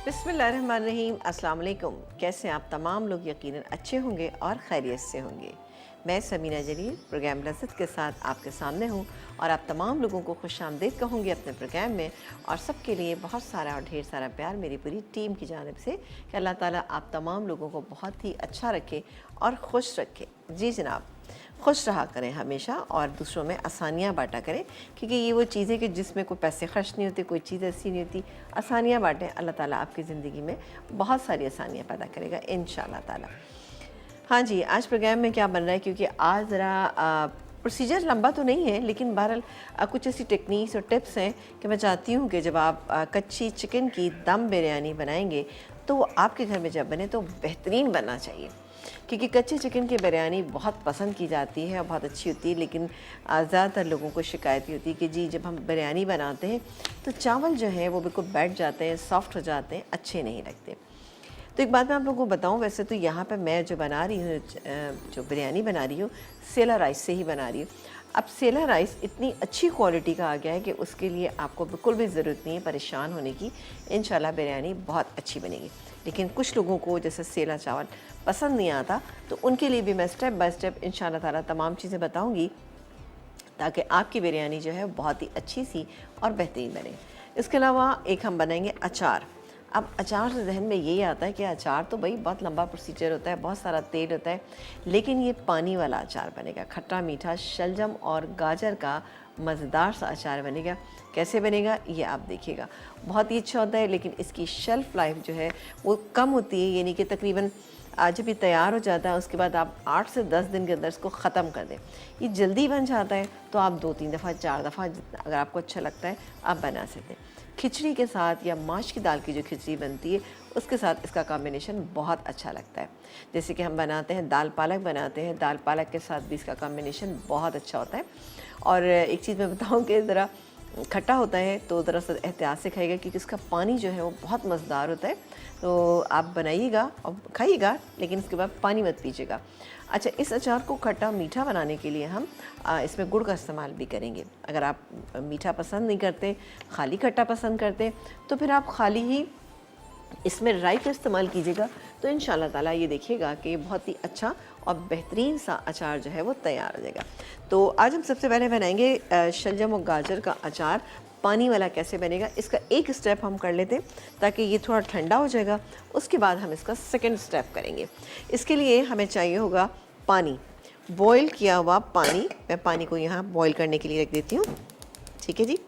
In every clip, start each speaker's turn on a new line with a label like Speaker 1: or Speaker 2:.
Speaker 1: बिस्मिल्लाहिर्रहमानिर्रहीम। अस्सलाम वालेकुम। कैसे हैं आप तमाम लोग? यकीनन अच्छे होंगे और खैरियत से होंगे। मैं समीना जलील प्रोग्राम लज़्ज़त के साथ आपके सामने हूँ और आप तमाम लोगों को खुशामदीद कहूँगी अपने प्रोग्राम में, और सबके लिए बहुत सारा और ढेर सारा प्यार मेरी पूरी टीम की जानिब से कि अल्लाह ताला आप तमाम लोगों को बहुत ही अच्छा रखे और खुश रखे। जी जनाब, खुश रहा करें हमेशा और दूसरों में आसानियाँ बाँटा करें, क्योंकि ये वो चीज़ें कि जिसमें कोई पैसे खर्च नहीं होते, कोई चीज़ ऐसी नहीं होती। आसानियाँ बाँटें, अल्लाह ताला आपकी ज़िंदगी में बहुत सारी आसानियाँ पैदा करेगा इंशाअल्लाह ताला। हाँ जी, आज प्रोग्राम में क्या बन रहा है, क्योंकि आज ज़रा प्रोसीजर लंबा तो नहीं है, लेकिन बहरहाल कुछ ऐसी टेक्निक्स और टिप्स हैं कि मैं चाहती हूँ कि जब आप कच्ची चिकन की दम बिरयानी बनाएंगे तो वो आपके घर में जब बने तो बेहतरीन बनना चाहिए। क्योंकि कच्चे चिकन की बिरयानी बहुत पसंद की जाती है और बहुत अच्छी होती है, लेकिन ज़्यादातर लोगों को शिकायत ये होती है कि जी जब हम बिरयानी बनाते हैं तो चावल जो है वो बिल्कुल बैठ जाते हैं, सॉफ्ट हो जाते हैं, अच्छे नहीं लगते। तो एक बात मैं आप लोगों को बताऊं, वैसे तो यहाँ पे मैं जो बना रही हूँ, जो बिरयानी बना रही हूँ, सेला राइस से ही बना रही हूँ। अब सेला राइस इतनी अच्छी क्वालिटी का आ गया है कि उसके लिए आपको बिल्कुल भी ज़रूरत नहीं है परेशान होने की। इंशाल्लाह बिरयानी बहुत अच्छी बनेगी। लेकिन कुछ लोगों को जैसे सेला चावल पसंद नहीं आता, तो उनके लिए भी मैं स्टेप बाय स्टेप इंशाल्लाह ताला तमाम चीज़ें बताऊँगी, ताकि आपकी बिरयानी जो है बहुत ही अच्छी सी और बेहतरीन बने। इसके अलावा एक हम बनाएंगे अचार। अब अचार से जहन में यही आता है कि अचार तो भाई बहुत लंबा प्रोसीजर होता है, बहुत सारा तेल होता है, लेकिन ये पानी वाला अचार बनेगा। खट्टा मीठा शलजम और गाजर का मज़ेदार सा अचार बनेगा। कैसे बनेगा ये आप देखिएगा। बहुत ही अच्छा होता है, लेकिन इसकी शेल्फ़ लाइफ जो है वो कम होती है, यानी कि तकरीबन जब ये तैयार हो जाता है उसके बाद आप 8 से 10 दिन के अंदर इसको ख़त्म कर दें। ये जल्दी बन जाता है, तो आप 2-3 दफ़ा 4 दफ़ा अगर आपको अच्छा लगता है आप बना सकते हैं। खिचड़ी के साथ या माश की दाल की जो खिचड़ी बनती है उसके साथ इसका कॉम्बिनेशन बहुत अच्छा लगता है। जैसे कि हम बनाते हैं दाल पालक बनाते हैं, दाल पालक के साथ भी इसका कॉम्बिनेशन बहुत अच्छा होता है। और एक चीज़ मैं बताऊँ कि ज़रा खट्टा होता है तो ज़रा सा एहतियात से खाइएगा, क्योंकि इसका पानी जो है वो बहुत मज़ेदार होता है। तो आप बनाइएगा और खाइएगा, लेकिन इसके बाद पानी मत पीजिएगा। अच्छा, इस अचार को खट्टा मीठा बनाने के लिए हम इसमें गुड़ का इस्तेमाल भी करेंगे। अगर आप मीठा पसंद नहीं करते, खाली खट्टा पसंद करते, तो फिर आप खाली ही इसमें राई का इस्तेमाल कीजिएगा। तो इंशाल्लाह ताला ये देखिएगा कि बहुत ही अच्छा और बेहतरीन सा अचार जो है वो तैयार हो जाएगा। तो आज हम सबसे पहले बनाएंगे शलजम और गाजर का अचार। पानी वाला कैसे बनेगा इसका एक स्टेप हम कर लेते हैं, ताकि ये थोड़ा ठंडा हो जाएगा। उसके बाद हम इसका सेकंड स्टेप करेंगे। इसके लिए हमें चाहिए होगा पानी, बॉयल किया हुआ पानी। मैं पानी को यहाँ बॉयल करने के लिए रख देती हूँ। ठीक है जी,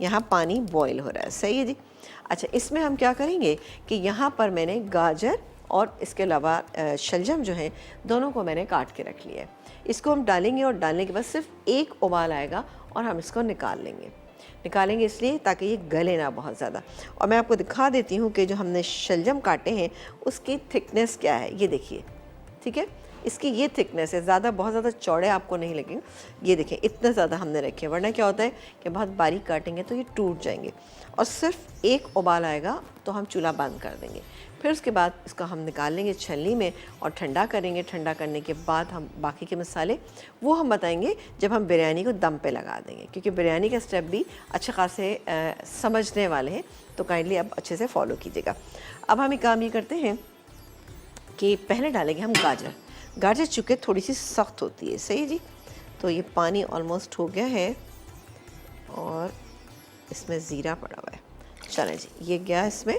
Speaker 1: यहाँ पानी बॉयल हो रहा है, सही है जी। अच्छा, इसमें हम क्या करेंगे कि यहाँ पर मैंने गाजर और इसके अलावा शलजम जो है दोनों को मैंने काट के रख लिया है। इसको हम डालेंगे और डालने के बाद सिर्फ एक उबाल आएगा और हम इसको निकालेंगे इसलिए ताकि ये गले ना बहुत ज़्यादा। और मैं आपको दिखा देती हूँ कि जो हमने शलजम काटे हैं उसकी थिकनेस क्या है, ये देखिए। ठीक है, इसकी ये थिकनेस है, ज़्यादा बहुत ज़्यादा चौड़े आपको नहीं लगेंगे। ये देखें, इतना ज़्यादा हमने रखे, वरना क्या होता है कि बहुत बारीक काटेंगे तो ये टूट जाएंगे। और सिर्फ एक उबाल आएगा तो हम चूल्हा बंद कर देंगे। फिर उसके बाद इसका हम निकाल लेंगे छलनी में और ठंडा करेंगे। ठंडा करने के बाद हम बाकी के मसाले वो हम बताएंगे जब हम बिरयानी को दम पे लगा देंगे, क्योंकि बिरयानी का स्टेप भी अच्छे खासे समझने वाले हैं, तो काइंडली अब अच्छे से फॉलो कीजिएगा। अब हम एक काम ये करते हैं कि पहले डालेंगे हम गाजर चूँकि थोड़ी सी सख्त होती है, सही जी। तो ये पानी ऑलमोस्ट हो गया है और इसमें ज़ीरा पड़ा हुआ है। चलें जी, ये गया, इसमें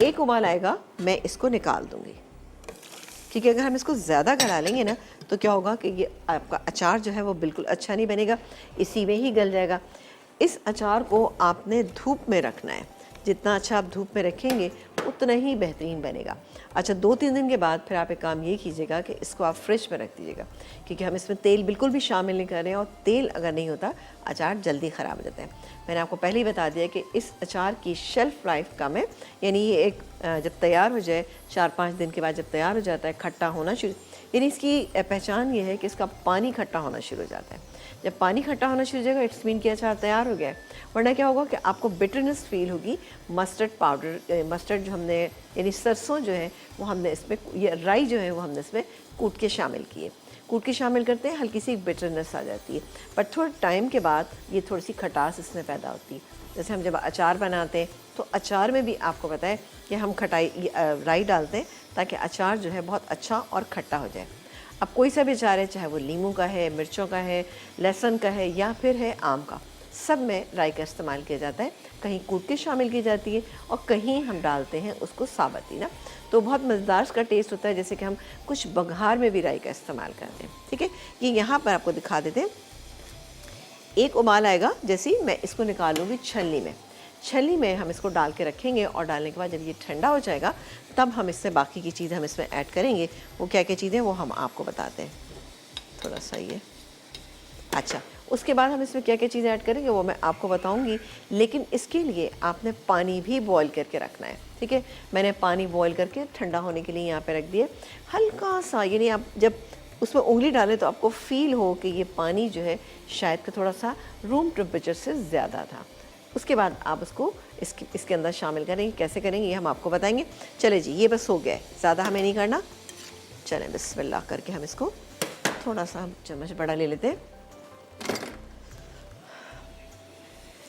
Speaker 1: एक उबाल आएगा, मैं इसको निकाल दूँगी। क्योंकि अगर हम इसको ज़्यादा गला लेंगे ना तो क्या होगा कि ये आपका अचार जो है वो बिल्कुल अच्छा नहीं बनेगा, इसी में ही गल जाएगा। इस अचार को आपने धूप में रखना है। जितना अच्छा आप धूप में रखेंगे उतना ही बेहतरीन बनेगा। अच्छा, 2-3 दिन के बाद फिर आप एक काम ये कीजिएगा कि इसको आप फ्रिज में रख दीजिएगा, क्योंकि हम इसमें तेल बिल्कुल भी शामिल नहीं कर रहे हैं, और तेल अगर नहीं होता अचार जल्दी ख़राब हो जाता है। मैंने आपको पहले ही बता दिया कि इस अचार की शेल्फ़ लाइफ कम है, यानी ये एक जब तैयार हो जाए 4-5 दिन के बाद जब तैयार हो जाता है, खट्टा होना शुरू, यानी इसकी पहचान ये है कि इसका पानी खट्टा होना शुरू हो जाता है। जब पानी खट्टा होना शुरू हो जाएगा इट्स मीन कि अचार तैयार हो गया है। वरना क्या होगा कि आपको बिटरनेस फील होगी। मस्टर्ड पाउडर, मस्टर्ड जो हमने यानी सरसों जो है वो हमने इसमें, ये राई जो है वो हमने इसमें कूट के शामिल करते हैं, हल्की सी बिटरनेस आ जाती है। पर थोड़े टाइम के बाद ये थोड़ी सी खटास इसमें पैदा होती है। जैसे हम जब अचार बनाते हैं तो अचार में भी आपको पता है कि हम खटाई राई डालते हैं ताकि अचार जो है बहुत अच्छा और खट्टा हो जाए। अब कोई सा भी अचार है, चाहे वो नींबू का है, मिर्चों का है, लहसुन का है या फिर है आम का, सब में राई का इस्तेमाल किया जाता है। कहीं कूट के शामिल की जाती है और कहीं हम डालते हैं उसको साबुत ही ना, तो बहुत मज़ेदार उसका टेस्ट होता है। जैसे कि हम कुछ बघार में भी राई का इस्तेमाल करते हैं। ठीक है, ये यहाँ पर आपको दिखा देते हैं। एक उबाल आएगा जैसे ही मैं इसको निकालूंगी छलनी में, छलनी में हम इसको डाल के रखेंगे और डालने के बाद जब ये ठंडा हो जाएगा तब हम इससे बाकी की चीज़ें हम इसमें ऐड करेंगे। वो क्या क्या चीज़ें वो हम आपको बताते हैं। थोड़ा सा ये अच्छा, उसके बाद हम इसमें क्या क्या चीज़ें ऐड करेंगे वो मैं आपको बताऊंगी, लेकिन इसके लिए आपने पानी भी बॉईल करके रखना है। ठीक है, मैंने पानी बॉईल करके ठंडा होने के लिए यहाँ पे रख दिया हल्का सा, यानी आप जब उसमें उंगली डालें तो आपको फील हो कि ये पानी जो है शायद कि थोड़ा सा रूम टेम्परेचर से ज़्यादा था। उसके बाद आप उसको इसके अंदर शामिल करेंगे। कैसे करेंगे ये हम आपको बताएंगे। चले जी, ये बस हो गया है, ज़्यादा हमें नहीं करना। चलें बिस्मिल्लाह करके हम इसको थोड़ा सा चम्मच बड़ा ले लेते हैं।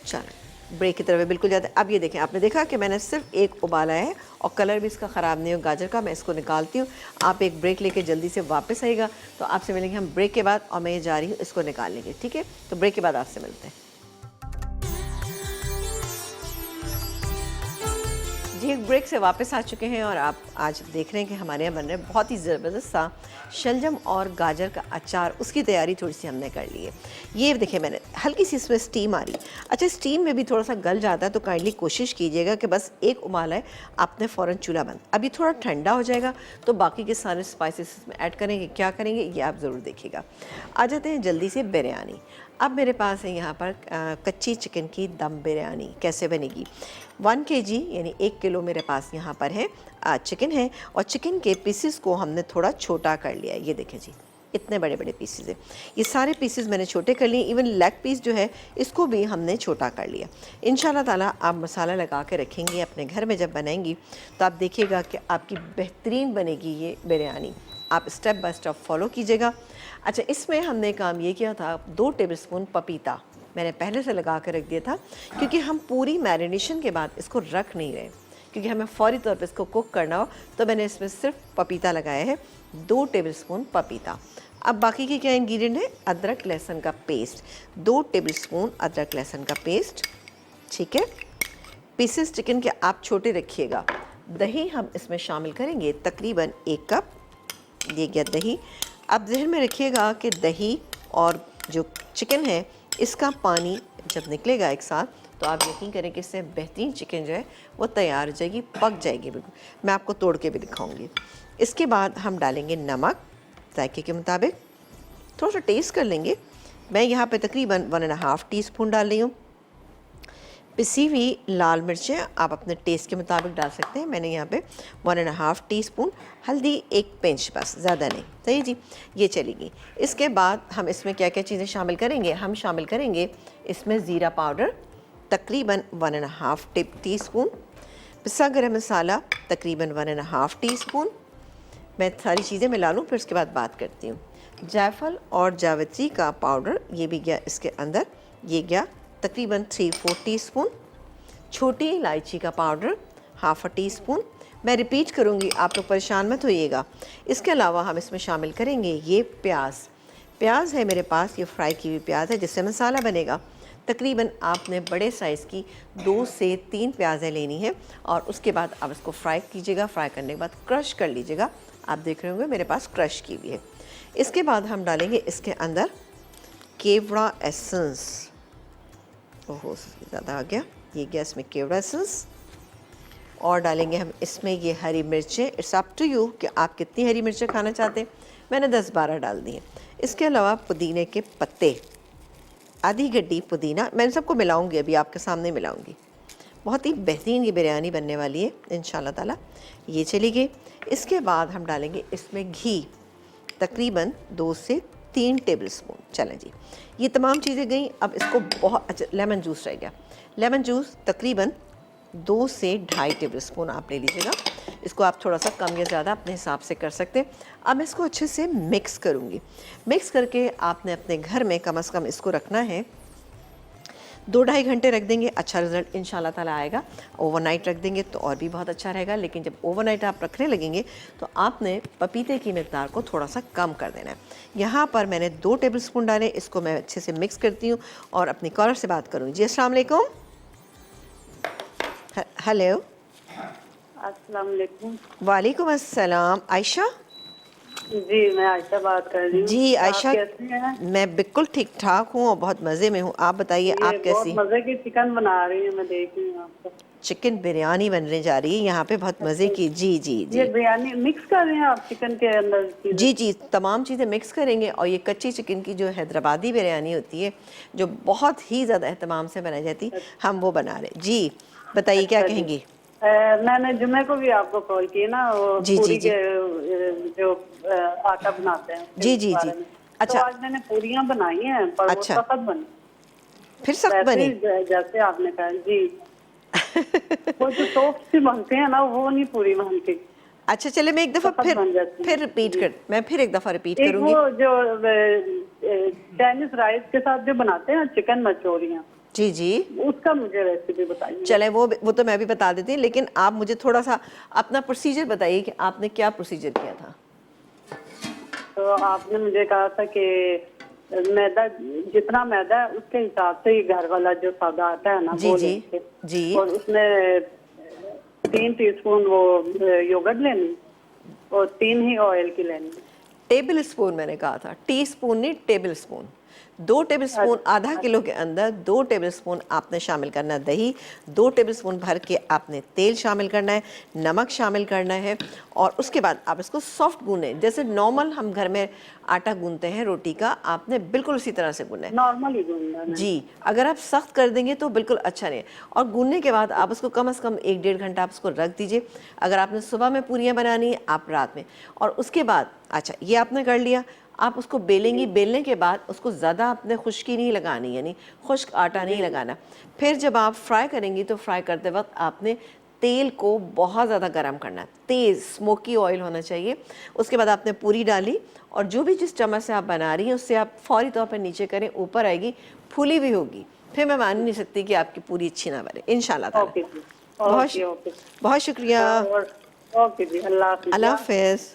Speaker 1: चलें ब्रेक की तरफ बिल्कुल जाते हैं। अब ये देखें, आपने देखा कि मैंने सिर्फ एक उबाला है और कलर भी इसका ख़राब नहीं हो गाजर का। मैं इसको निकालती हूँ, आप एक ब्रेक लेके जल्दी से वापस आइएगा। तो आपसे मिलेंगे हम ब्रेक के बाद और मैं ये जा रही हूँ इसको निकालने के। ठीक है, तो ब्रेक के बाद आपसे मिलते हैं। जी, एक ब्रेक से वापस आ चुके हैं और आप आज देख रहे हैं कि हमारे यहाँ बन रहा है बहुत ही ज़बरदस्त सा शलजम और गाजर का अचार। उसकी तैयारी थोड़ी सी हमने कर ली है। ये देखिए, मैंने हल्की सी इसमें स्टीम आ रही। अच्छा, स्टीम में भी थोड़ा सा गल जाता है तो काइंडली कोशिश कीजिएगा कि बस एक उबाला है, आपने फ़ौरन चूल्हा बंद। अभी थोड़ा ठंडा हो जाएगा तो बाकी के सारे स्पाइसेस इसमें ऐड करेंगे। क्या करेंगे ये आप ज़रूर देखिएगा। आ जाते हैं जल्दी से बिरयानी। अब मेरे पास है यहाँ पर कच्ची चिकन की दम बिरयानी। कैसे बनेगी? 1 kg यानी 1 किलो मेरे पास यहाँ पर है चिकन है और चिकन के पीसेस को हमने थोड़ा छोटा कर लिया है। ये देखें जी, इतने बड़े बड़े पीसेस हैं। ये सारे पीसेस मैंने छोटे कर लिए। इवन लेग पीस जो है इसको भी हमने छोटा कर लिया। इंशाल्लाह ताला आप मसाला लगा के रखेंगे अपने घर में, जब बनाएंगी तो आप देखिएगा कि आपकी बेहतरीन बनेगी ये बिरयानी। आप स्टेप बाय स्टेप फॉलो कीजिएगा। अच्छा, इसमें हमने काम ये किया था, 2 टेबलस्पून पपीता मैंने पहले से लगा कर रख दिया था, क्योंकि हम पूरी मैरिनेशन के बाद इसको रख नहीं रहे, क्योंकि हमें फ़ौरी तौर पे इसको कुक करना हो। तो मैंने इसमें सिर्फ पपीता लगाया है, 2 टेबलस्पून पपीता। अब बाकी के क्या इंग्रेडिएंट है? अदरक लहसुन का पेस्ट, 2 टेबलस्पून अदरक लहसुन का पेस्ट। ठीक है, पीसेस चिकन के आप छोटे रखिएगा। दही हम इसमें शामिल करेंगे तकरीबन 1 कप। ये गया दही। अब जहन में रखिएगा कि दही और जो चिकन है इसका पानी जब निकलेगा एक साथ, तो आप यकीन करें कि इससे बेहतरीन चिकन जो है वो तैयार हो जाएगी, पक जाएगी बिल्कुल। मैं आपको तोड़ के भी दिखाऊंगी। इसके बाद हम डालेंगे नमक जायके के मुताबिक, थोड़ा सा टेस्ट कर लेंगे। मैं यहाँ पे तकरीबन 1.5 टीस्पून डाल रही हूँ। पिसी हुई लाल मिर्चें आप अपने टेस्ट के मुताबिक डाल सकते हैं। मैंने यहाँ पे 1.5 टीस्पून। हल्दी 1 पिंच, बस ज़्यादा नहीं। सही जी, ये चलेगी। इसके बाद हम इसमें क्या क्या चीज़ें शामिल करेंगे? हम शामिल करेंगे इसमें ज़ीरा पाउडर तकरीबन 1.5 टीस्पून, पिसा गरम मसाला तकरीबन 1.5 टीस्पून। मैं सारी चीज़ें मिला लूँ फिर उसके बाद बात करती हूँ। जायफल और जावित्री का पाउडर ये भी गया इसके अंदर, ये गया तकरीबन 3-4 टीस्पून। छोटी इलायची का पाउडर 1/2 टीस्पून। मैं रिपीट करूँगी, आप लोग परेशान मत होइएगा। इसके अलावा हम इसमें शामिल करेंगे ये प्याज है मेरे पास, ये फ्राई की हुई प्याज है जिससे मसाला बनेगा। तकरीबन आपने बड़े साइज़ की 2 से 3 प्याज़ें लेनी है और उसके बाद आप इसको फ्राई कीजिएगा। फ्राई करने के बाद क्रश कर लीजिएगा। आप देख रहे होंगे मेरे पास क्रश की हुई है। इसके बाद हम डालेंगे इसके अंदर केवड़ा एसेंस। ओहो, ज़्यादा आ गया। ये गया इसमें केवड़ा एसेंस। और डालेंगे हम इसमें ये हरी मिर्चें। इट्स अप टू यू कि आप कितनी हरी मिर्चें खाना चाहते हैं। मैंने 10-12 डाल दी हैं। इसके अलावा पुदीने के पत्ते, आधी गड्डी पुदीना। मैं सबको मिलाऊंगी, अभी आपके सामने मिलाऊंगी। बहुत ही बेहतरीन ये बिरयानी बनने वाली है इंशाल्लाह ताला। ये चली गई। इसके बाद हम डालेंगे इसमें घी तकरीबन 2 से 3 टेबलस्पून। चलें जी, ये तमाम चीज़ें गई। अब इसको बहुत अच्छा, लेमन जूस रह गया। लेमन जूस तकरीबन 2 से 2.5 टेबलस्पून आप ले लीजिएगा। इसको आप थोड़ा सा कम या ज़्यादा अपने हिसाब से कर सकते हैं। अब मैं इसको अच्छे से मिक्स करूँगी। मिक्स करके आपने अपने घर में कम से कम इसको रखना है 2-2.5 घंटे रख देंगे, अच्छा रिज़ल्ट इंशाल्लाह ताला आएगा। ओवरनाइट रख देंगे तो और भी बहुत अच्छा रहेगा, लेकिन जब ओवरनाइट आप रखने लगेंगे तो आपने पपीते की मिकदार को थोड़ा सा कम कर देना है। यहाँ पर मैंने 2 टेबलस्पून डाले, इसको मैं अच्छे से मिक्स करती हूँ और अपनी कॉलर से बात करूँगी। जी अस्सलाम वालेकुम। हेलो।
Speaker 2: अस्सलाम वालेकुम।
Speaker 1: वालेकुम अस्सलाम। आयशा?
Speaker 2: जी मैं आयशा बात कर रही हूँ।
Speaker 1: जी आयशा,
Speaker 2: आप कैसे हैं?
Speaker 1: मैं बिल्कुल ठीक ठाक हूँ और बहुत मज़े में हूँ। आप बताइए
Speaker 2: ये
Speaker 1: आप
Speaker 2: बहुत
Speaker 1: कैसी?
Speaker 2: मजे की चिकन बना रही हूँ, मैं देख रही हूँ आपको।
Speaker 1: चिकन बिरयानी बनने जा रही है यहाँ पे, बहुत मज़े
Speaker 2: अच्छा,
Speaker 1: की। जी जी
Speaker 2: ये
Speaker 1: जी
Speaker 2: बिरयानी मिक्स कर रहे हैं आप चिकन के अंदर चीजें?
Speaker 1: जी जी, तमाम चीज़ें मिक्स करेंगे और ये कच्ची चिकन की जो हैदराबादी बिरयानी होती है, जो बहुत ही ज़्यादा एहतमाम से बनाई जाती, हम वो बना रहे। जी बताइए क्या
Speaker 2: अच्छा जी।
Speaker 1: कहेंगी?
Speaker 2: मैंने जुम्मे को भी आपको कॉल किया ना, वो
Speaker 1: जी जी
Speaker 2: पूरी
Speaker 1: जी
Speaker 2: के जो आटा बनाते हैं
Speaker 1: जी
Speaker 2: उसके
Speaker 1: जी जी।
Speaker 2: बारे में। तो
Speaker 1: अच्छा
Speaker 2: आज मैंने पूरियां बनाई हैं, पर वो
Speaker 1: अच्छा,
Speaker 2: सख्त बनी।
Speaker 1: फिर सख्त
Speaker 2: वैसे
Speaker 1: बनी?
Speaker 2: ही जैसे आपने कहा जी, वो जो सॉफ्ट सी बनते हैं ना, वो नहीं पूरी बनती,
Speaker 1: अच्छा चले, मैं एक दफ़ा
Speaker 2: सख्त
Speaker 1: फिर
Speaker 2: बन जाती
Speaker 1: फिर
Speaker 2: है
Speaker 1: रिपीट
Speaker 2: जी।
Speaker 1: कर मैं फिर एक दफ़ा रिपीट
Speaker 2: एक वो
Speaker 1: करूँगी।
Speaker 2: जो चाइनीज राइस के साथ जो बनाते हैं चिकन मंचूरियन,
Speaker 1: जी जी,
Speaker 2: उसका मुझे रेसिपी बताइएगा।
Speaker 1: चले वो तो मैं भी बता देती हूँ, लेकिन आप मुझे थोड़ा सा अपना प्रोसीजर बताइए कि आपने क्या प्रोसीजर किया था।
Speaker 2: तो आपने मुझे कहा था कि मैदा, जितना मैदा है उसके हिसाब से ही घर वाला जो सादा आता है ना
Speaker 1: जी
Speaker 2: वो
Speaker 1: जी
Speaker 2: लेके,
Speaker 1: जी।
Speaker 2: और उसमें 3 टीस्पून वो योगर्ट लेनी और 3 ही ऑयल की लेनी।
Speaker 1: टेबल स्पून मैंने कहा था, टी स्पून नहीं, टेबल स्पून। 2 टेबल स्पून, आधा
Speaker 2: अच्छा
Speaker 1: किलो के अंदर 2 टेबल स्पून आपने शामिल करना है दही, 2 टेबल स्पून भर के आपने तेल शामिल करना है, नमक शामिल करना है, और उसके बाद आप इसको सॉफ्ट गूंदें, जैसे नॉर्मल हम घर में आटा गूंदते हैं रोटी का, आपने बिल्कुल उसी तरह से गूंदना है।
Speaker 2: नॉर्मल ही गूंदना है।
Speaker 1: जी, अगर आप सख्त कर देंगे तो बिल्कुल अच्छा नहीं है। और गूंदने के बाद आप उसको कम से कम 1-1.5 घंटा आप उसको रख दीजिए। अगर आपने सुबह में पूरियाँ बनानी है, आप रात में, और उसके बाद अच्छा ये आपने कर लिया, आप उसको बेलेंगी। बेलने के बाद उसको ज़्यादा आपने खुश्की नहीं लगानी, यानी खुश्क आटा नहीं लगाना। फिर जब आप फ्राई करेंगी तो फ्राई करते वक्त आपने तेल को बहुत ज़्यादा गर्म करना है, तेज़ स्मोकी ऑयल होना चाहिए। उसके बाद आपने पूरी डाली, और जो भी जिस चम्मच से आप बना रही हैं उससे आप फौरी तौर पर नीचे करें, ऊपर आएगी, फूली भी होगी। फिर मैं मान नहीं सकती कि आपकी पूरी अच्छी ना बने, इंशाल्लाह ताला।
Speaker 2: ओके जी,
Speaker 1: बहुत
Speaker 2: ओके ओके।
Speaker 1: बहुत शुक्रिया।
Speaker 2: ओके जी, अल्लाह हाफिज़।
Speaker 1: अल्लाह हाफ़िज़।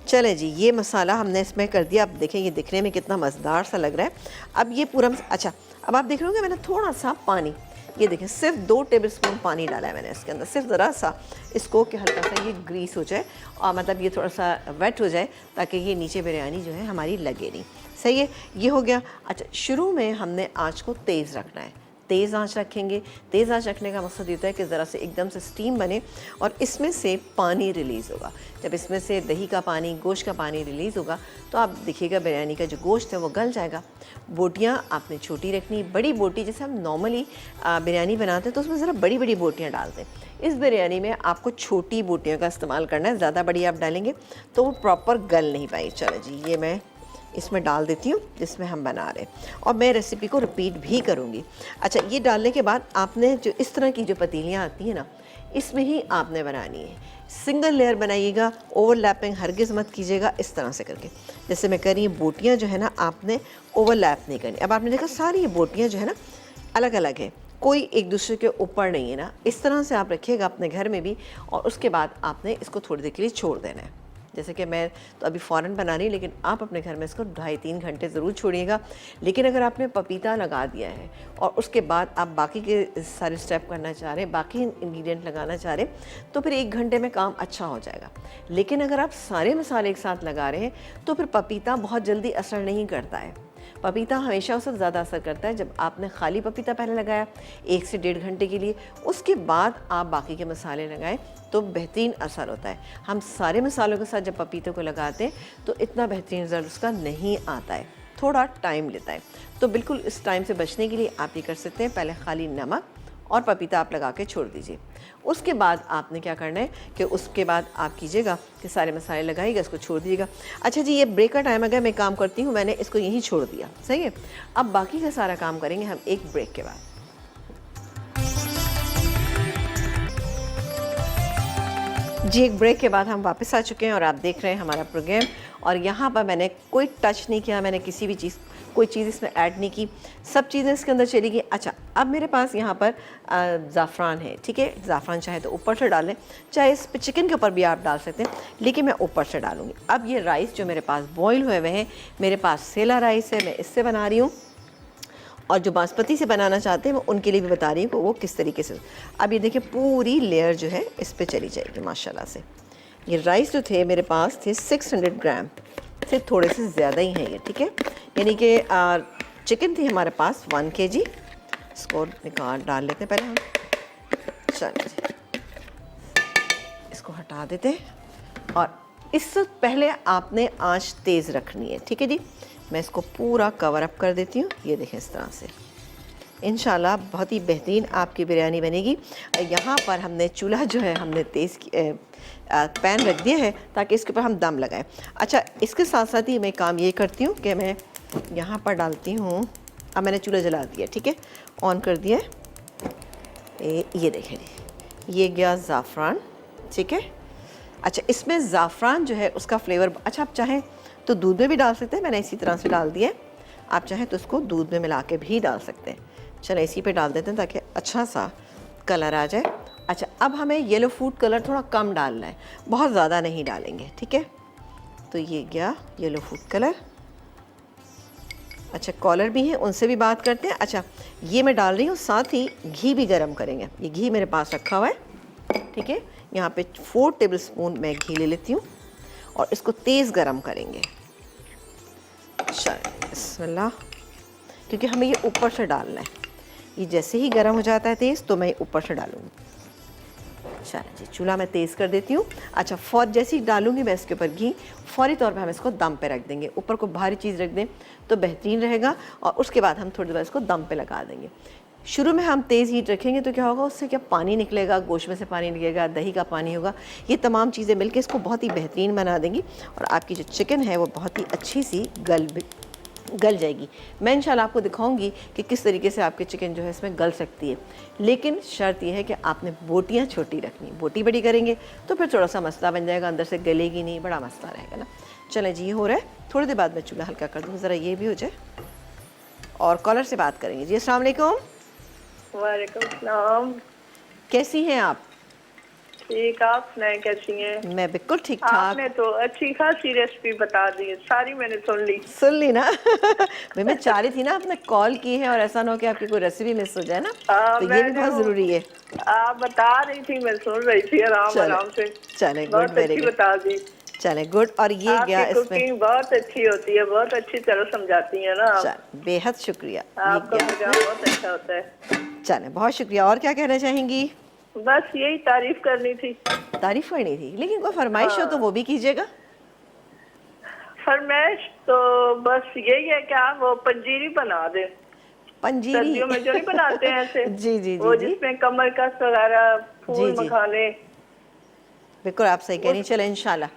Speaker 1: चले जी, ये मसाला हमने इसमें कर दिया। अब देखें ये दिखने में कितना मज़ेदार सा लग रहा है। अब ये पूरा अच्छा, अब आप देख रहे होंगे मैंने थोड़ा सा पानी, ये देखें सिर्फ 2 टेबल स्पून पानी डाला है मैंने इसके अंदर, सिर्फ ज़रा सा इसको कि हल्का सा ये ग्रीस हो जाए, और मतलब ये थोड़ा सा वेट हो जाए, ताकि ये नीचे बिरयानी जो है हमारी लगे नहीं। सही है, ये हो गया। अच्छा, शुरू में हमने आँच को तेज़ रखना है, तेज़ आंच रखेंगे। तेज़ आंच रखने का मकसद ये होता है कि ज़रा से एकदम से स्टीम बने और इसमें से पानी रिलीज़ होगा। जब इसमें से दही का पानी, गोश्त का पानी रिलीज़ होगा तो आप देखिएगा बिरयानी का जो गोश्त है वो गल जाएगा। बोटियाँ आपने छोटी रखनी, बड़ी बोटी जैसे हम नॉर्मली बिरयानी बनाते हैं तो उसमें ज़रा बड़ी बड़ी बोटियाँ डालते हैं। इस बिरयानी में आपको छोटी बोटियों का इस्तेमाल करना है, ज़्यादा बड़ी आप डालेंगे तो वो प्रॉपर गल नहीं पाएगी। चलो जी, ये मैं इसमें डाल देती हूँ जिसमें हम बना रहे हैं, और मैं रेसिपी को रिपीट भी करूँगी। अच्छा, ये डालने के बाद आपने जो इस तरह की जो पतीलियाँ आती हैं ना, इसमें ही आपने बनानी है। सिंगल लेयर बनाइएगा, ओवरलैपिंग हरगिज़ मत कीजिएगा। इस तरह से करके जैसे मैं कर रही हूँ, बोटियाँ जो है ना आपने ओवरलैप नहीं करनी। अब आपने देखा सारी ये बोटियाँ जो है ना अलग अलग है, कोई एक दूसरे के ऊपर नहीं है ना। इस तरह से आप रखिएगा अपने घर में भी, और उसके बाद आपने इसको थोड़ी देर के लिए छोड़ देना है। जैसे कि मैं तो अभी फ़ौरन बना रही, लेकिन आप अपने घर में इसको 2.5-3 घंटे ज़रूर छोड़िएगा। लेकिन अगर आपने पपीता लगा दिया है और उसके बाद आप बाकी के सारे स्टेप करना चाह रहे हैं, बाकी इंग्रेडिएंट लगाना चाह रहे हैं, तो फिर 1 घंटे में काम अच्छा हो जाएगा। लेकिन अगर आप सारे मसाले एक साथ लगा रहे हैं तो फिर पपीता बहुत जल्दी असर नहीं करता है। पपीता हमेशा उससे ज़्यादा असर करता है जब आपने खाली पपीता पहले लगाया 1 से 1.5 घंटे के लिए, उसके बाद आप बाकी के मसाले लगाएं तो बेहतरीन असर होता है। हम सारे मसालों के साथ जब पपीते को लगाते हैं तो इतना बेहतरीन रिजल्ट उसका नहीं आता है, थोड़ा टाइम लेता है। तो बिल्कुल इस टाइम से बचने के लिए आप ये कर सकते हैं, पहले खाली नमक और पपीता आप लगा के छोड़ दीजिए। उसके बाद आपने क्या करना है कि उसके बाद आप कीजिएगा कि सारे मसाले लगाइएगा, इसको छोड़ दीजिएगा। अच्छा जी, ये ब्रेक का टाइम अगर मैं काम करती हूँ, मैंने इसको यहीं छोड़ दिया, सही है। अब बाकी का सारा काम करेंगे हम एक ब्रेक के बाद। जी, एक ब्रेक के बाद हम वापस आ चुके हैं और आप देख रहे हैं हमारा प्रोग्राम। और यहाँ पर मैंने कोई टच नहीं किया, मैंने किसी भी चीज़ कोई चीज़ इसमें ऐड नहीं की, सब चीज़ें इसके अंदर चली गई। अच्छा, अब मेरे पास यहाँ पर ज़ाफ़रान है, ठीक है। ज़ाफ़रान चाहे तो ऊपर से डालें, चाहे इस पे चिकन के ऊपर भी आप डाल सकते हैं, लेकिन मैं ऊपर से डालूँगी। अब ये राइस जो मेरे पास बॉयल हुए हुए हैं, मेरे पास सेला राइस है, मैं इससे बना रही हूँ। और जो बासमती से बनाना चाहते हैं मैं उनके लिए भी बता रही हूँ कि वो किस तरीके से। अब ये देखिए पूरी लेयर जो है इस पे चली जाएगी माशाल्लाह से। ये राइस जो थे मेरे पास थे 600 ग्राम से थोड़े से ज़्यादा ही हैं ये, ठीक है। यानी कि चिकन थी हमारे पास 1 kg। इसको निकाल डाल लेते हैं पहले हम। चलिए इसको हटा देते हैं। और इससे पहले आपने आँच तेज़ रखनी है, ठीक है जी। मैं इसको पूरा कवर अप कर देती हूँ। ये देखें इस तरह से इंशाल्लाह बहुत ही बेहतरीन आपकी बिरयानी बनेगी। यहाँ पर हमने चूल्हा जो है हमने तेज़ पैन रख दिया है ताकि इसके ऊपर हम दम लगाएं। अच्छा, इसके साथ साथ ही मैं काम ये करती हूँ कि मैं यहाँ पर डालती हूँ। अब मैंने चूल्हा जला दिया, ठीक है, ऑन कर दिया। ये देखें, ये गया ज़ाफ़रान, ठीक है। अच्छा, इसमें ज़ाफ़रान जो है उसका फ्लेवर, अच्छा आप चाहें तो दूध में भी डाल सकते हैं, मैंने इसी तरह से डाल दिया। आप चाहें तो इसको दूध में मिला के भी डाल सकते हैं। चलो इसी पे डाल देते हैं ताकि अच्छा सा कलर आ जाए। अच्छा, अब हमें येलो फूड कलर थोड़ा कम डालना है, बहुत ज़्यादा नहीं डालेंगे, ठीक है। तो ये गया येलो फूड कलर। अच्छा, कॉलर भी हैं, उनसे भी बात करते हैं। अच्छा, ये मैं डाल रही हूँ, साथ ही घी भी गर्म करेंगे। ये घी मेरे पास रखा हुआ है, ठीक है। यहाँ पे 4 टेबलस्पून मैं घी ले लेती हूँ और इसको तेज़ गरम करेंगे। चलिए बिस्मिल्लाह, क्योंकि हमें ये ऊपर से डालना है। ये जैसे ही गर्म हो जाता है तेज़ तो मैं ऊपर से डालूँगी। चलिए जी, चूल्हा मैं तेज़ कर देती हूँ। अच्छा, जैसे ही डालूँगी मैं इसके ऊपर घी, फ़ौरी तौर पे हम इसको दम पे रख देंगे। ऊपर को भारी चीज़ रख दें तो बेहतरीन रहेगा। और उसके बाद हम थोड़ी देर इसको दम पे लगा देंगे। शुरू में हम तेज़ हीट रखेंगे तो क्या होगा, उससे क्या पानी निकलेगा, गोश्त में से पानी निकलेगा, दही का पानी होगा। ये तमाम चीज़ें मिलके इसको बहुत ही बेहतरीन बना देंगी और आपकी जो चिकन है वो बहुत ही अच्छी सी गल जाएगी। मैं इंशाल्लाह आपको दिखाऊंगी कि किस तरीके से आपकी चिकन जो है इसमें गल सकती है। लेकिन शर्त यह है कि आपने बोटियाँ छोटी रखनी। बोटी बड़ी करेंगे तो फिर थोड़ा सा मसला बन जाएगा, अंदर से गलेगी नहीं, बड़ा मसला रहेगा ना। चलें जी, ये हो रहा है। थोड़ी देर बाद मैं चूल्हा हल्का कर दूँ, ज़रा ये भी हो जाए और कॉलर से बात करेंगे। जी अस्सलाम वालेकुम।
Speaker 2: वालेकुम सलाम।
Speaker 1: कैसी हैं आप?
Speaker 2: ठीक, आप सुनाएं कैसी हैं?
Speaker 1: मैं बिल्कुल ठीक ठाक।
Speaker 2: आपने तो अच्छी खासी रेसिपी बता दी है, सारी मैंने सुन ली
Speaker 1: ना भाई मैं चाह रही थी ना, आपने कॉल की है और ऐसा ना हो कि आपकी कोई रेसिपी मिस हो जाए ना, तो ये भी बहुत ज़रूरी है।
Speaker 2: आप बता रही थी, मैं सुन रही थी आराम से।
Speaker 1: चले गुड,
Speaker 2: बहुत
Speaker 1: वेरी
Speaker 2: अच्छी
Speaker 1: गुड,
Speaker 2: बता दी।
Speaker 1: चले गुड। और ये गया इसमें
Speaker 2: कुकिंग बहुत अच्छी होती है, बहुत अच्छी तरह समझाती है ना आप।
Speaker 1: बेहद शुक्रिया,
Speaker 2: आपका प्रोग्राम बहुत अच्छा होता है।
Speaker 1: चले, बहुत शुक्रिया। और क्या कहना चाहेंगी?
Speaker 2: बस यही तारीफ करनी थी।
Speaker 1: तारीफ करनी थी, लेकिन कोई फरमाइश हो तो वो भी कीजिएगा।
Speaker 2: फरमाइश तो बस यही है कि आप वो पंजीरी बना दें।
Speaker 1: पंजीरी
Speaker 2: सर्दियों में जो नहीं बनाते हैं ऐसे
Speaker 1: जी जी
Speaker 2: वो
Speaker 1: जी,
Speaker 2: जिसमें कमर कस वगैरह, फूल मखाने।
Speaker 1: बिल्कुल आप सही कह रही हैं। चले इंशाल्लाह,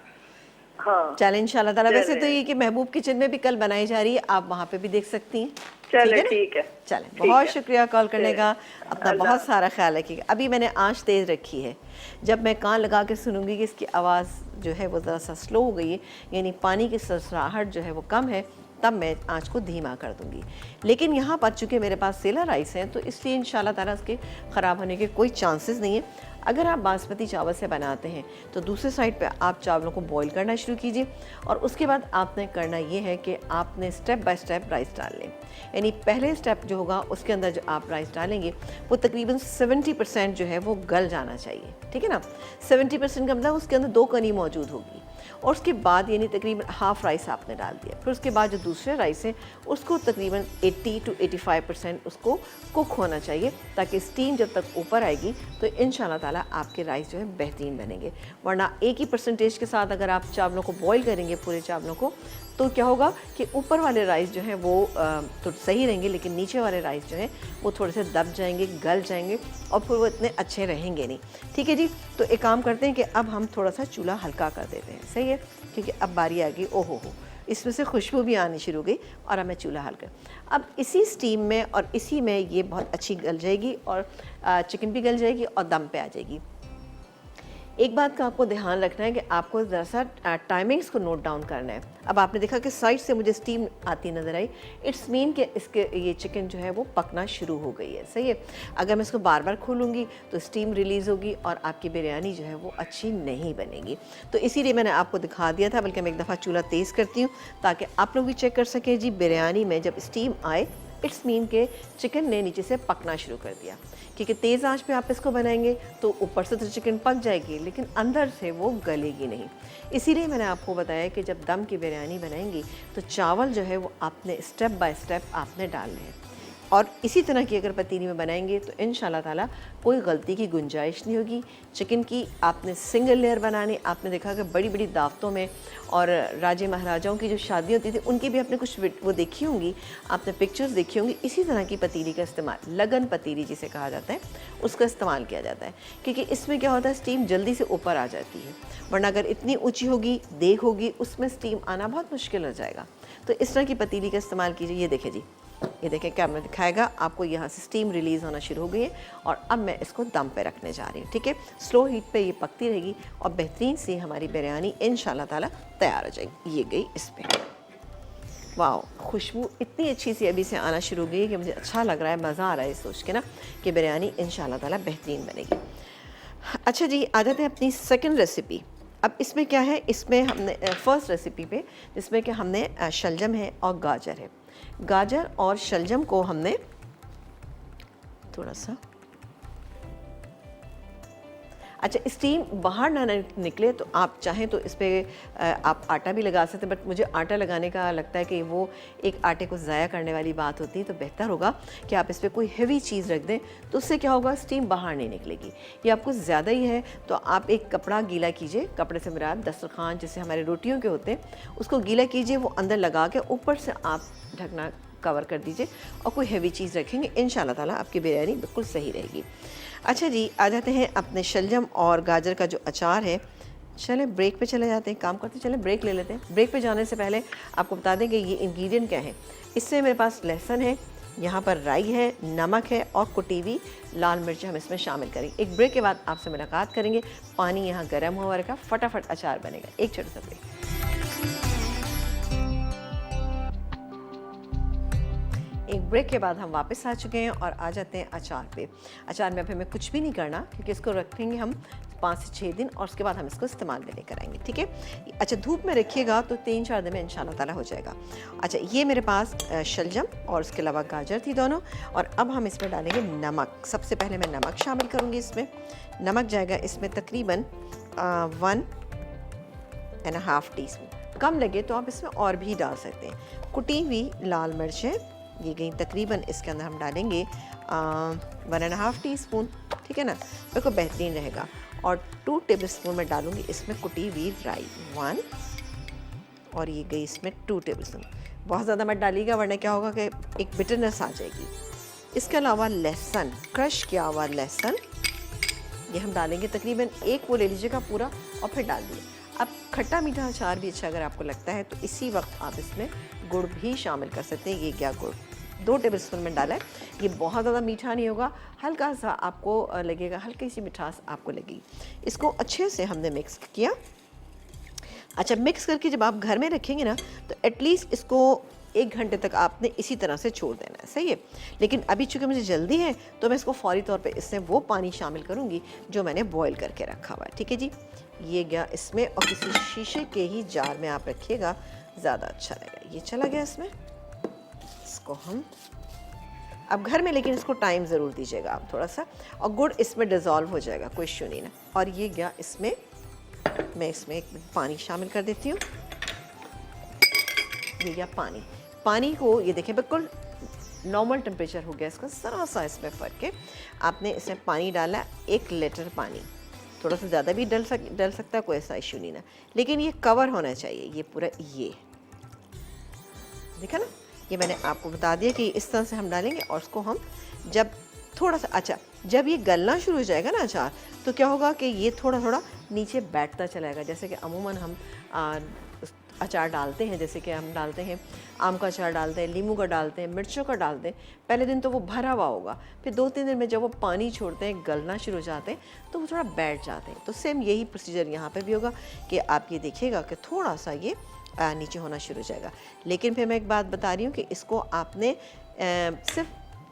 Speaker 2: हाँ
Speaker 1: चले इंशाल्लाह ताला। वैसे तो ये कि महबूब किचन में भी कल बनाई जा रही है, आप वहाँ पे भी देख सकती हैं।
Speaker 2: चले ठीक है।
Speaker 1: चले, बहुत शुक्रिया कॉल करने का। अपना बहुत सारा ख्याल रखिएगा। अभी मैंने आंच तेज़ रखी है। जब मैं कान लगा के सुनूंगी कि इसकी आवाज़ जो है वो ज़रा सा स्लो हो गई है, यानी पानी की सरसराहट जो है वो कम है, तब मैं आंच को धीमा कर दूंगी। लेकिन यहाँ पर चूँकि मेरे पास सेला राइस हैं तो इसलिए इंशाल्लाह ताला इसके ख़राब होने के कोई चांसेस नहीं है। अगर आप बासमती चावल से बनाते हैं तो दूसरे साइड पे आप चावलों को बॉईल करना शुरू कीजिए और उसके बाद आपने करना ये है कि आपने स्टेप बाय स्टेप राइस डाल लें। यानी पहले स्टेप जो होगा उसके अंदर जो आप राइस डालेंगे वो तकरीबन 70% जो है वो गल जाना चाहिए, ठीक है ना। 70% का मतलब उसके अंदर 2 कनी मौजूद होगी और उसके बाद यानी तकरीबन हाफ़ राइस आपने डाल दिया। फिर उसके बाद जो दूसरे राइस हैं उसको तकरीबन 80 to 85% उसको कुक होना चाहिए, ताकि स्टीम जब तक ऊपर आएगी तो इंशाल्लाह ताला आपके राइस जो है बेहतरीन बनेंगे। वरना एक ही परसेंटेज के साथ अगर आप चावलों को बॉईल करेंगे, पूरे चावलों को, तो क्या होगा कि ऊपर वाले राइस जो हैं वो तो सही रहेंगे, लेकिन नीचे वाले राइस जो हैं वो थोड़े से दब जाएंगे, गल जाएंगे और फिर वो इतने अच्छे रहेंगे नहीं। ठीक है जी, तो एक काम करते हैं कि अब हम थोड़ा सा चूल्हा हल्का कर देते हैं, सही है, क्योंकि अब बारी आ गई। ओहो हो, इसमें से खुशबू भी आनी शुरू हो गई और अब मैं चूल्हा हल्का। अब इसी स्टीम में और इसी में ये बहुत अच्छी गल जाएगी और चिकन भी गल जाएगी और दम पे आ जाएगी। एक बात का आपको ध्यान रखना है कि आपको ज़रा सा टाइमिंग्स को नोट डाउन करना है। अब आपने देखा कि साइड से मुझे स्टीम आती नज़र आई, इट्स मीन कि इसके ये चिकन जो है वो पकना शुरू हो गई है, सही है। अगर मैं इसको बार बार खोलूँगी तो स्टीम रिलीज़ होगी और आपकी बिरयानी जो है वो अच्छी नहीं बनेगी। तो इसीलिए मैंने आपको दिखा दिया था, बल्कि मैं एक दफ़ा चूल्हा तेज़ करती हूँ ताकि आप लोग भी चेक कर सकें। जी, बिरयानी में जब स्टीम आए इट्स मीन के चिकन ने नीचे से पकना शुरू कर दिया, क्योंकि तेज़ आंच पे आप इसको बनाएंगे तो ऊपर से तो चिकन पक जाएगी लेकिन अंदर से वो गलेगी नहीं। इसीलिए मैंने आपको बताया कि जब दम की बिरयानी बनाएंगी तो चावल जो है वो आपने स्टेप बाय स्टेप आपने डालने हैं, और इसी तरह की अगर पतीली में बनाएंगे तो इंशाल्लाह ताला कोई गलती की गुंजाइश नहीं होगी। चिकन की आपने सिंगल लेयर बनानी। आपने देखा कि बड़ी बड़ी दावतों में और राजे महाराजाओं की जो शादी होती थी उनकी भी आपने कुछ वो देखी होंगी, आपने पिक्चर्स देखी होंगी। इसी तरह की पतीली का इस्तेमाल, लगन पतीली जिसे कहा जाता है, उसका इस्तेमाल किया जाता है, क्योंकि इसमें क्या होता है स्टीम जल्दी से ऊपर आ जाती है। वरना अगर इतनी ऊँची होगी, देग होगी, उसमें स्टीम आना बहुत मुश्किल हो जाएगा। तो इस तरह की पतीली का इस्तेमाल कीजिए। ये देखें जी, ये देखें कैमरा दिखाएगा आपको, यहाँ से स्टीम रिलीज़ होना शुरू हो गई है और अब मैं इसको दम पे रखने जा रही हूँ। ठीक है, स्लो हीट पे ये पकती रहेगी और बेहतरीन सी हमारी बिरयानी इंशाल्लाह ताला तैयार हो जाएगी। ये गई इस पर, वाह, खुशबू इतनी अच्छी सी अभी से आना शुरू हो गई है कि मुझे अच्छा लग रहा है, मज़ा आ रहा है सोच के ना कि बिरयानी इंशाल्लाह ताला बेहतरीन बनेगी। अच्छा जी, आ जाते हैं अपनी सेकंड रेसिपी। अब इसमें क्या है, इसमें हमने फ़र्स्ट रेसिपी पे जिसमें कि हमने शलजम है और गाजर है। गाजर और शलजम को हमने थोड़ा सा, अच्छा, स्टीम बाहर ना निकले तो आप चाहें तो इस पर आप आटा भी लगा सकते हैं, बट मुझे आटा लगाने का लगता है कि वो एक आटे को ज़ाया करने वाली बात होती है। तो बेहतर होगा कि आप इस पर कोई हेवी चीज़ रख दें, तो उससे क्या होगा, स्टीम बाहर नहीं निकलेगी। ये आपको ज़्यादा ही है तो आप एक कपड़ा गीला कीजिए, कपड़े से मेरा दस्तरखान जैसे हमारे रोटियों के होते हैं उसको गीला कीजिए, वो अंदर लगा के ऊपर से आप ढकना कवर कर दीजिए और कोई हेवी चीज़ रखेंगे, इंशाल्लाह ताला आपकी बिरयानी बिल्कुल सही रहेगी। अच्छा जी, आ जाते हैं अपने शलजम और गाजर का जो अचार है। चलें ब्रेक पे चले जाते हैं, काम करते चलें ब्रेक ले लेते हैं। ब्रेक पे जाने से पहले आपको बता दें कि ये इंग्रेडिएंट क्या है। इससे मेरे पास लहसुन है, यहाँ पर राई है, नमक है और कुटी हुई लाल मिर्च हम इसमें शामिल करेंगे। एक ब्रेक के बाद आपसे मुलाकात करेंगे। पानी यहाँ गर्म हुआ रहेगा, फटाफट अचार बनेगा। एक छोटा सा ब्रेक। एक ब्रेक के बाद हम वापस आ चुके हैं और आ जाते हैं अचार पे। अचार में अब हमें कुछ भी नहीं करना, क्योंकि इसको रखेंगे हम 5 से 6 दिन और उसके बाद हम इसको इस्तेमाल में लेकर आएंगे। ठीक है, अच्छा, धूप में रखिएगा तो 3-4 दिन में इंशाल्लाह ताला हो जाएगा। अच्छा, ये मेरे पास शलजम और उसके अलावा गाजर थी दोनों, और अब हम इसमें डालेंगे नमक। सबसे पहले मैं नमक शामिल करूँगी इसमें। नमक जाएगा इसमें तकरीबन 1.5 टीस्पून। कम लगे तो आप इसमें और भी डाल सकते हैं। कुटी हुई लाल मिर्च है, ये गई तकरीबन, इसके अंदर हम डालेंगे 1.5 टीस्पून। ठीक है ना, बिल्कुल बेहतरीन रहेगा। और 2 टेबलस्पून मैं डालूंगी इसमें कुटी हुई राई 1, और ये गई इसमें 2 टेबलस्पून। बहुत ज़्यादा मत डालिएगा वरना क्या होगा कि एक बिटरनेस आ जाएगी। इसके अलावा लहसुन, क्रश किया हुआ लहसुन, ये हम डालेंगे तकरीबन 1 वो ले लीजिएगा पूरा और फिर डाल दिए। अब खट्टा मीठा अचार भी अच्छा अगर आपको लगता है तो इसी वक्त आप इसमें गुड़ भी शामिल कर सकते हैं। ये क्या, गुड़ 2 टेबलस्पून में डाला है। ये बहुत ज़्यादा मीठा नहीं होगा, हल्का सा आपको लगेगा, हल्की सी मिठास आपको लगेगी। इसको अच्छे से हमने मिक्स किया। अच्छा, मिक्स करके जब आप घर में रखेंगे ना तो एटलीस्ट इसको 1 घंटे तक आपने इसी तरह से छोड़ देना है, सही है। लेकिन अभी चूँकि मुझे जल्दी है तो मैं इसको फ़ौरी तौर पे इसमें वो पानी शामिल करूँगी जो मैंने बॉईल करके रखा हुआ है। ठीक है जी, ये गया इसमें, और किसी शीशे के ही जार में आप रखिएगा, ज़्यादा अच्छा रहेगा। ये चला गया इसमें, इसको हम अब घर में, लेकिन इसको टाइम ज़रूर दीजिएगा आप थोड़ा सा, और गुड़ इसमें डिज़ोल्व हो जाएगा, कोई इशू नहीं ना। और ये गया इसमें, मैं इसमें एक पानी शामिल कर देती हूँ। ये गया पानी। पानी को ये देखें बिल्कुल नॉर्मल टेम्परेचर हो गया इसका, ज़रा सा इसमें फ़र्क है। आपने इसमें पानी डाला 1 लीटर पानी, थोड़ा सा ज़्यादा भी डल सकता है, कोई ऐसा इशू नहीं ना, लेकिन ये कवर होना चाहिए ये पूरा। ये देखा ना, ये मैंने आपको बता दिया कि इस तरह से हम डालेंगे। और उसको हम जब थोड़ा सा, अच्छा, जब ये गलना शुरू हो जाएगा ना अचार, तो क्या होगा कि ये थोड़ा थोड़ा नीचे बैठता चलाएगा। जैसे कि अमूमन हम अचार डालते हैं, जैसे कि हम डालते हैं आम का अचार डालते हैं, नींबू का डालते हैं, मिर्चों का डालते हैं, पहले दिन तो वो भरा हुआ होगा, फिर 2-3 दिन में जब वो पानी छोड़ते हैं, गलना शुरू हो जाते हैं, तो वो थोड़ा बैठ जाते हैं। तो सेम यही प्रोसीजर यहाँ पे भी होगा कि आप ये देखिएगा कि थोड़ा सा ये नीचे होना शुरू हो जाएगा। लेकिन फिर मैं एक बात बता रही हूँ कि इसको आपने सिर्फ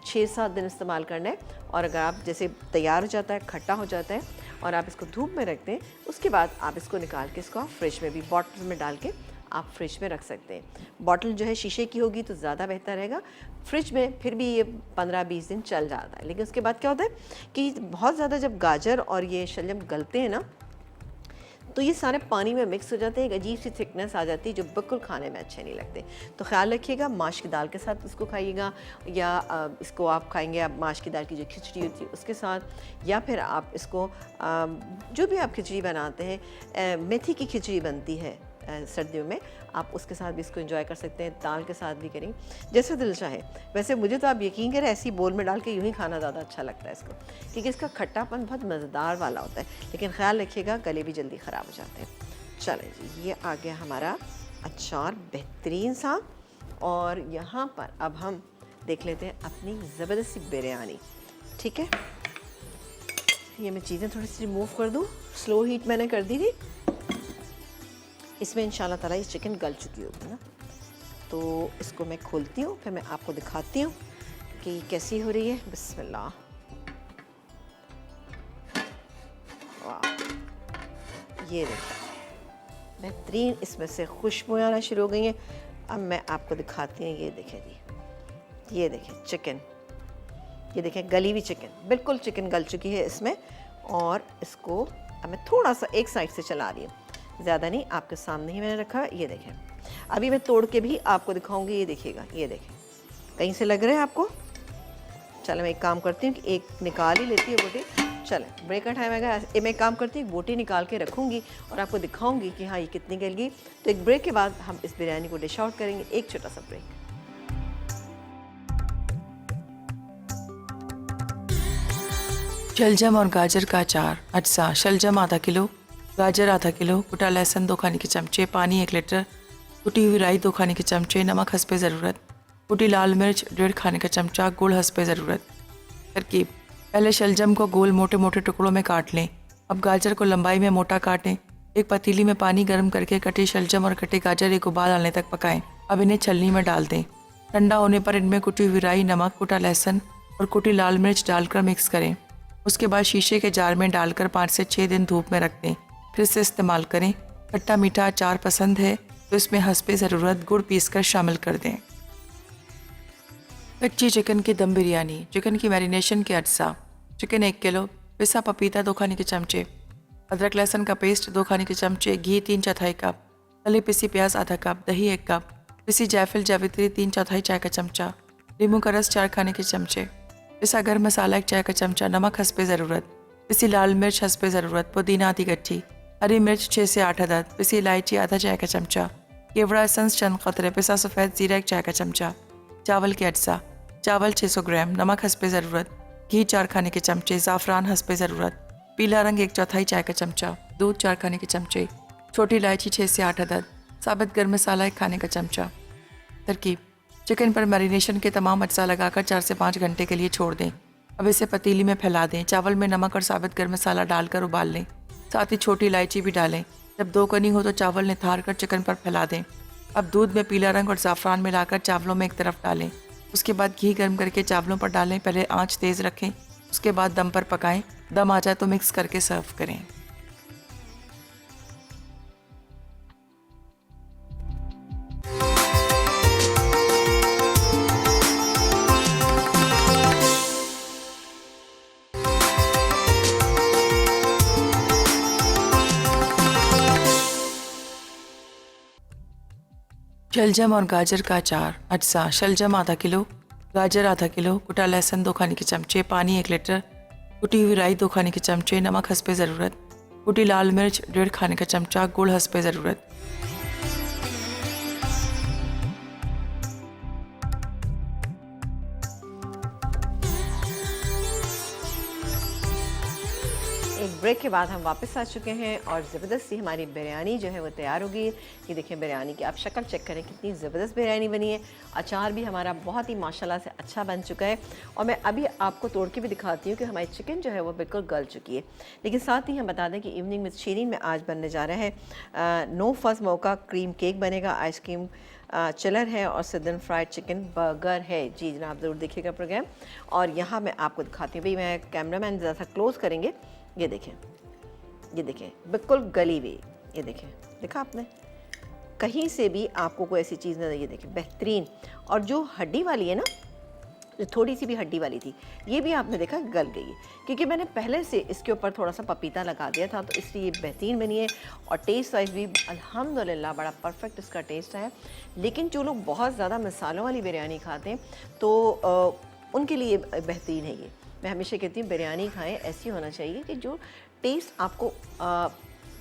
Speaker 1: 6-7 दिन इस्तेमाल करना है, और अगर आप जैसे तैयार हो जाता है, खट्टा हो जाता है और आप इसको धूप में रखते हैं, उसके बाद आप इसको निकाल के इसको आप फ्रिज में भी बॉटल में डाल के आप फ्रिज में रख सकते हैं। बॉटल जो है शीशे की होगी तो ज़्यादा बेहतर रहेगा। फ्रिज में फिर भी ये 15-20 दिन चल जाता है। लेकिन उसके बाद क्या होता है कि बहुत ज़्यादा जब गाजर और ये शलजम गलते हैं ना, तो ये सारे पानी में मिक्स हो जाते हैं, एक अजीब सी थिकनेस आ जाती है जो बिल्कुल खाने में अच्छे नहीं लगते। तो ख्याल रखिएगा, माश की दाल के साथ इसको खाइएगा, या इसको आप खाएंगे आप माश की दाल की जो खिचड़ी होती है उसके साथ, या फिर आप इसको जो भी आप खिचड़ी बनाते हैं, मेथी की खिचड़ी बनती है सर्दियों में, आप उसके साथ भी इसको एंजॉय कर सकते हैं, दाल के साथ भी करें, जैसे दिल चाहे। वैसे मुझे तो आप यकीन करें ऐसी बोल में डाल के यूँ ही खाना ज़्यादा अच्छा लगता है इसको, क्योंकि इसका खट्टापन बहुत मज़ेदार वाला होता है। लेकिन ख्याल रखिएगा गले भी जल्दी ख़राब हो जाते हैं। चलें जी, ये आ गया हमारा अचार बेहतरीन सा, और यहाँ पर अब हम देख लेते हैं अपनी ज़बरदस्त सी बिरयानी। ठीक है, ये मैं चीज़ें थोड़ी सी रिमूव कर दूँ, स्लो हीट मैंने कर दी थी। इसमें इंशाल्लाह ताला ये चिकन गल चुकी होगी ना, तो इसको मैं खोलती हूँ, फिर मैं आपको दिखाती हूँ कि कैसी हो रही है। बिस्मिल्लाह, वाह, ये देखिए बेहतरीन इसमें से खुशबू आना शुरू हो गई हैं। अब मैं आपको दिखाती हूँ, ये देखें जी, ये देखें चिकन, ये देखें गली हुई चिकन, बिल्कुल चिकन गल चुकी है इसमें। और इसको अब मैं थोड़ा सा एक साइड से चला रही हूँ, ज़्यादा नहीं, आपके सामने ही मैंने रखा है। ये देखें, अभी मैं तोड़ के भी आपको दिखाऊंगी, ये देखिएगा, ये देखें कहीं से लग रहा है आपको। चलो मैं एक काम करती हूँ कि एक निकाल ही लेती है बोटी। चलें, ब्रेक का टाइम आएगा, मैं एक काम करती हूँ बोटी निकाल के रखूँगी और आपको दिखाऊँगी कि हाँ ये कितनी गल गई। तो एक ब्रेक के बाद हम इस बिरयानी को डिश आउट करेंगे, एक छोटा सा ब्रेक।
Speaker 3: शलजम और गाजर का अचार। अज्जा: शलजम आधा किलो, गाजर आधा किलो, कुटा लहसुन 2 खाने के चमचे, पानी 1 लीटर, कुटी हुई राई 2 खाने के चमचे, नमक हस्बे ज़रूरत, कुटी लाल मिर्च 1.5 खाने का चमचा, गुड़ हस्बे ज़रूरत। तरकीब: पहले शलजम को गोल मोटे मोटे टुकड़ों में काट लें। अब गाजर को लंबाई में मोटा काटें। एक पतीली में पानी गर्म करके कटे शलजम और कटे गाजर एक उबाल आने तक पकाएं। अब इन्हें छलनी में डाल दें। ठंडा होने पर इनमें कुटी हुई राई, नमक, कुटा लहसुन और कुटी लाल मिर्च डालकर मिक्स करें। उसके बाद शीशे के जार में डालकर 5 से 6 दिन धूप में रख दें, फिर से इस्तेमाल करें। खट्टा मीठा अचार पसंद है तो इसमें हस्बे ज़रूरत गुड़ पीसकर शामिल कर दें। कच्ची चिकन की दम बिरयानी। चिकन की मैरिनेशन के अज्जा: चिकन 1 किलो, पिसा पपीता 2 खाने के चमचे, अदरक लहसुन का पेस्ट 2 खाने के चमचे, घी 3/4 कप, तली पिसी प्याज आधा कप, दही 1 कप, पिसी जायफल जावित्री 3/4 चाय का चमचा, नींबू का रस 4 खाने के चमचे, पिसा गर्म मसाला 1 चाय का चमचा, नमक हस्बे ज़रूरत, पिसी लाल मिर्च हस्बे ज़रूरत, पुदीना आधी गट्ठी, हरी मिर्च 6 से 8 अदद, पिसी इलायची आधा चाय का चमचा, केवड़ा एसेंस चंद क़तरे, पिसा सफ़ेद ज़ीरा 1 चाय का चमचा। चावल के अज्जा: चावल 600 ग्राम, नमक हस्बे ज़रूरत, घी 4 खाने के चमचे, ज़ाफ़रान हस्बे ज़रूरत, पीला रंग 1/4 चाय का चमचा, दूध 4 खाने के चमचे, छोटी इलायची 6 से 8 अदद, साबित गर्म मसाला 1 खाने का चमचा। तरकीब: चिकन पर मैरिनेशन के तमाम अज्जा लगाकर 4 से 5 घंटे के लिए छोड़ दें। अब इसे पतीली में फैला दें। चावल में नमक और साबित गर्म मसाला डालकर उबाल लें, साथ ही छोटी इलायची भी डालें। जब 2 कनी हो तो चावल निथार कर चिकन पर फैला दें। अब दूध में पीला रंग और ज़ाफ़रान मिलाकर चावलों में एक तरफ डालें। उसके बाद घी गर्म करके चावलों पर डालें। पहले आंच तेज़ रखें, उसके बाद दम पर पकाएं। दम आ जाए तो मिक्स करके सर्व करें। शलजम और गाजर का अचार। अज्जा: शलजम आधा किलो, गाजर आधा किलो, कुटा लहसुन 2 खाने के चमचे, पानी 1 लीटर, कुटी हुई राई 2 खाने के चमचे, नमक हस्बे ज़रूरत, कुटी लाल मिर्च 1.5 खाने का चमचा, गुड़ हस्बे ज़रूरत।
Speaker 1: एक ब्रेक के बाद हम वापस आ चुके हैं और ज़बरदस्ती हमारी बिरयानी जो है वो तैयार हो गई है। ये देखिए बिरयानी की आप शक्ल चेक करें, कितनी ज़बरदस्त बिरयानी बनी है। अचार भी हमारा बहुत ही माशाल्लाह से अच्छा बन चुका है और मैं अभी आपको तोड़ के भी दिखाती हूँ कि हमारी चिकन जो है वो बिल्कुल गल चुकी है। लेकिन साथ ही हम बता दें कि इवनिंग में शीरीन में आज बनने जा रहा है नो फस मोका क्रीम केक बनेगा, आइसक्रीम चिलर है और सिदन फ्राइड चिकन बर्गर है। जी जनाब, ज़रूर देखिएगा प्रोग्राम। और यहाँ मैं आपको दिखाती हूँ, भाई मैं कैमरामैन ज़रा सा क्लोज़ करेंगे। ये देखें, ये देखें बिल्कुल गली हुई। ये देखें, देखा आपने, कहीं से भी आपको कोई ऐसी चीज़ नहीं। ये देखें बेहतरीन। और जो हड्डी वाली है ना, जो थोड़ी सी भी हड्डी वाली थी, ये भी आपने देखा गल गई है, क्योंकि मैंने पहले से इसके ऊपर थोड़ा सा पपीता लगा दिया था, तो इसलिए ये बेहतरीन बनी है। और टेस्ट वाइज भी अल्हम्दुलिल्लाह बड़ा परफेक्ट इसका टेस्ट है। लेकिन जो लोग बहुत ज़्यादा मसालों वाली बिरयानी खाते हैं तो उनके लिए बेहतरीन है ये। मैं हमेशा कहती हूँ बिरयानी खाएं, ऐसी होना चाहिए कि जो टेस्ट आपको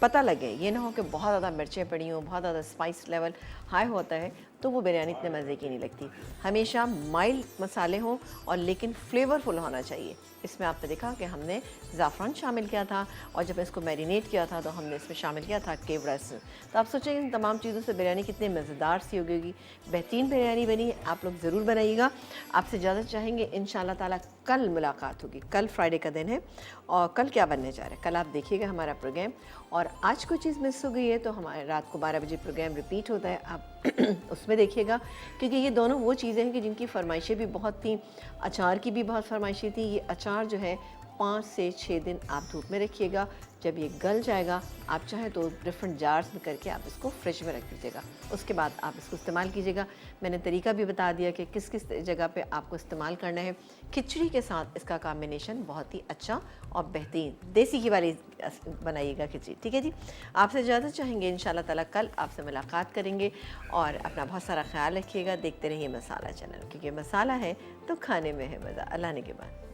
Speaker 1: पता लगे। ये ना हो कि बहुत ज़्यादा मिर्चें पड़ी हों, बहुत ज़्यादा स्पाइस लेवल हाई होता है तो वो बिरयानी इतने मज़े की नहीं लगती। हमेशा माइल्ड मसाले हों और लेकिन फ्लेवरफुल होना चाहिए। इसमें आपने देखा कि हमने ज़ाफ़रान शामिल किया था और जब इसको मैरिनेट किया था तो हमने इसमें शामिल किया था केवड़स। तो आप सोचेंगे इन तमाम चीज़ों से बिरयानी कितनी मज़ेदार सी होगी। बेहतरीन बिरयानी बनी है, आप लोग ज़रूर बनाइएगा। आपसे इजाज़त चाहेंगे, इंशाअल्लाह ताला कल मुलाकात होगी। कल फ्राइडे का दिन है और कल क्या बनने जा रहा है कल आप देखिएगा हमारा प्रोग्राम। और आज कोई चीज़ मिस हो गई है तो हमारे रात को 12 बजे प्रोग्राम रिपीट होता है, आप उसमें देखिएगा, क्योंकि ये दोनों वो चीज़ें हैं कि जिनकी फरमाइशें भी बहुत थी। अचार की भी बहुत फरमाइशें थी। ये अचार जो है 5 से 6 दिन आप धूप में रखिएगा। जब ये गल जाएगा आप चाहें तो डिफरेंट जार्स में करके आप इसको फ्रिज में रख दीजिएगा, उसके बाद आप इसको इस्तेमाल कीजिएगा। मैंने तरीका भी बता दिया कि किस किस जगह पे आपको इस्तेमाल करना है। खिचड़ी के साथ इसका कॉम्बिनेशन बहुत ही अच्छा और बेहतरीन, देसी घी वाली बनाइएगा खिचड़ी, ठीक है जी। आपसे इजाज़त चाहेंगे, इंशाल्लाह ताला कल आपसे मुलाकात करेंगे और अपना बहुत सारा ख्याल रखिएगा। देखते रहिए मसाला चैनल, क्योंकि मसाला है तो खाने में है मज़ा। अल्लाह ने के बाद।